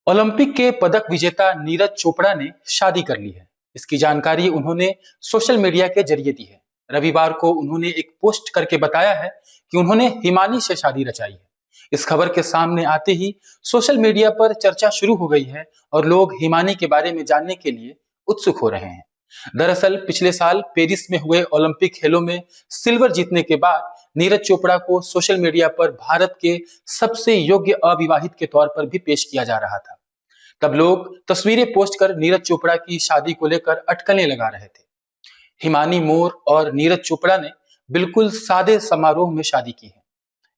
Olympic के पदक विजेता नीरज चोपड़ा ने शादी कर ली है। इसकी जानकारी उन्होंने सोशल मीडिया के जरिए दी है। रविवार को उन्होंने एक पोस्ट करके बताया है कि उन्होंने हिमानी से शादी रचाई है। इस खबर के सामने आते ही सोशल मीडिया पर चर्चा शुरू हो गई है और लोग हिमानी के बारे में जानने के लिए उत्सुक हो रहे हैं। दरअसल पिछले साल पेरिस में हुए ओलंपिक खेलों में सिल्वर जीतने के बाद नीरज चोपड़ा को सोशल मीडिया पर भारत के सबसे योग्य अविवाहित के तौर पर भी पेश किया जा रहा था। तब लोग तस्वीरें पोस्ट कर नीरज चोपड़ा की शादी को लेकर अटकलें लगा रहे थे। हिमानी मोर और नीरज चोपड़ा ने बिल्कुल सादे समारोह में शादी की है।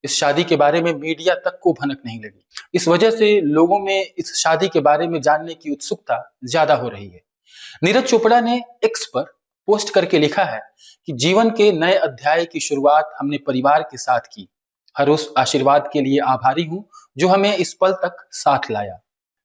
इस शादी के बारे में मीडिया तक को भनक नहीं लगी। इस वजह से लोगों में इस शादी के बारे में जानने की उत्सुकता ज्यादा हो रही है। नीरज चोपड़ा ने एक्स पर पोस्ट करके लिखा है कि जीवन के नए अध्याय की शुरुआत हमने परिवार के साथ की। हर उस आशीर्वाद के लिए आभारी हूं जो हमें इस पल तक साथ लाया।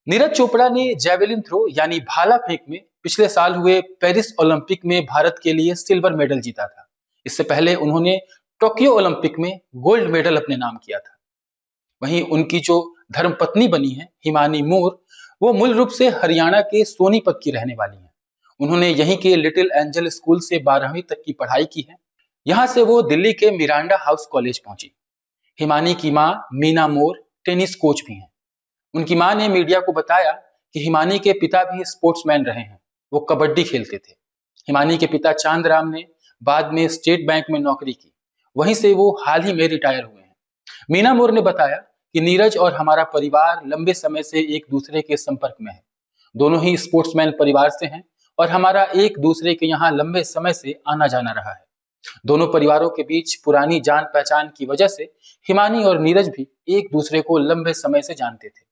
नीरज चोपड़ा ने जैवलिन थ्रो यानी भाला फेंक में पिछले साल हुए पेरिस ओलंपिक में भारत के लिए सिल्वर मेडल जीता था। इससे पहले उन्होंने टोक्यो ओलंपिक में गोल्ड मेडल अपने नाम किया था। वहीं उनकी जो धर्मपत्नी बनी है हिमानी मोर, वो मूल रूप से हरियाणा के सोनीपत की रहने वाली हैं। उन्होंने यहीं के लिटिल एंजल स्कूल से 12वीं तक की पढ़ाई की है। यहाँ से वो दिल्ली के मिरांडा हाउस कॉलेज पहुंची। हिमानी की मां मीना मोर टेनिस कोच भी हैं। उनकी मां ने मीडिया को बताया कि हिमानी के पिता भी स्पोर्ट्समैन रहे हैं। वो कबड्डी खेलते थे। हिमानी के पिता चांदराम ने बाद में स्टेट बैंक में नौकरी की। वहीं से वो हाल ही में रिटायर हुए हैं। मीना मोर ने बताया कि नीरज और हमारा परिवार लंबे समय से एक दूसरे के संपर्क में है। दोनों ही स्पोर्ट्समैन परिवार से हैं और हमारा एक दूसरे के यहाँ लंबे समय से आना जाना रहा है। दोनों परिवारों के बीच पुरानी जान पहचान की वजह से हिमानी और नीरज भी एक दूसरे को लंबे समय से जानते थे।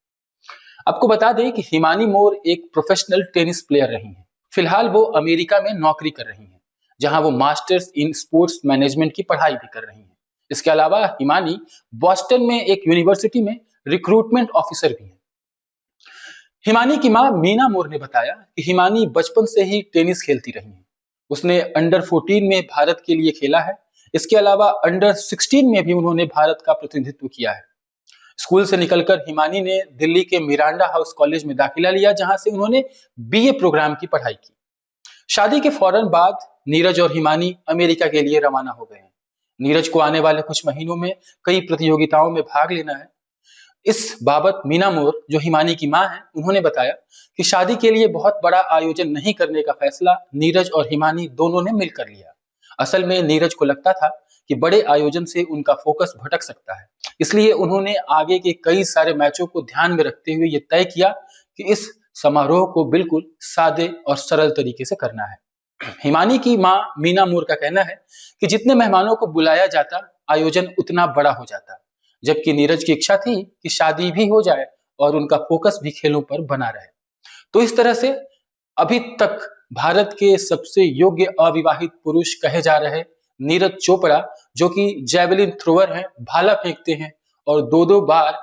आपको बता दें कि हिमानी मोर एक प्रोफेशनल टेनिस प्लेयर रही हैं। फिलहाल वो अमेरिका में नौकरी कर रही हैं, जहां वो मास्टर्स इन स्पोर्ट्स मैनेजमेंट की पढ़ाई भी कर रही हैं। इसके अलावा हिमानी बॉस्टन में एक यूनिवर्सिटी में रिक्रूटमेंट ऑफिसर भी हैं। हिमानी की मां मीना मोर ने बताया कि हिमानी बचपन से ही टेनिस खेलती रही हैं। उसने अंडर 14 में भारत के लिए खेला है। इसके अलावा अंडर 16 में भी उन्होंने भारत का प्रतिनिधित्व किया है। स्कूल से निकलकर हिमानी ने दिल्ली के मिरांडा हाउस कॉलेज में दाखिला लिया, जहां से उन्होंने बीए प्रोग्राम की पढ़ाई की। शादी के फौरन बाद नीरज और हिमानी अमेरिका के लिए रवाना हो गए हैं। नीरज को आने वाले कुछ महीनों में कई प्रतियोगिताओं में भाग लेना है। इस बाबत मीना मोर, जो हिमानी की मां है, उन्होंने बताया कि शादी के लिए बहुत बड़ा आयोजन नहीं करने का फैसला नीरज और हिमानी दोनों ने मिलकर लिया। असल में नीरज को लगता था कि बड़े आयोजन से उनका फोकस भटक सकता है। इसलिए उन्होंने आगे के कई सारे मैचों को ध्यान में रखते हुए ये तय किया कि इस समारोह को बिल्कुल सादे और सरल तरीके से करना है। हिमानी की मां मीना मोर का कहना है कि जितने मेहमानों को बुलाया जाता, आयोजन उतना बड़ा हो जाता। जबकि नीरज की इच्छा थी कि शादी भी हो जाए और उनका फोकस भी खेलों पर बना रहे। तो इस तरह से अभी तक भारत के सबसे योग्य अविवाहित पुरुष कहे जा रहे नीरज चोपड़ा, जो कि जैवलिन थ्रोअर हैं, भाला फेंकते हैं और दो बार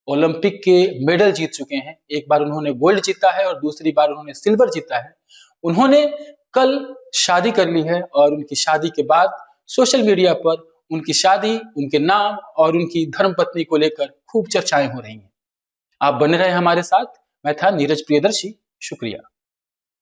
ओलंपिक के मेडल जीत चुके हैं। एक बार उन्होंने गोल्ड जीता है और दूसरी बार उन्होंने सिल्वर जीता है। उन्होंने कल शादी कर ली है और उनकी शादी के बाद सोशल मीडिया पर उनकी शादी, उनके नाम और उनकी धर्मपत्नी को लेकर खूब चर्चाएं हो रही हैं। आप बने रहे हमारे साथ। मैं था नीरज प्रियदर्शी। शुक्रिया।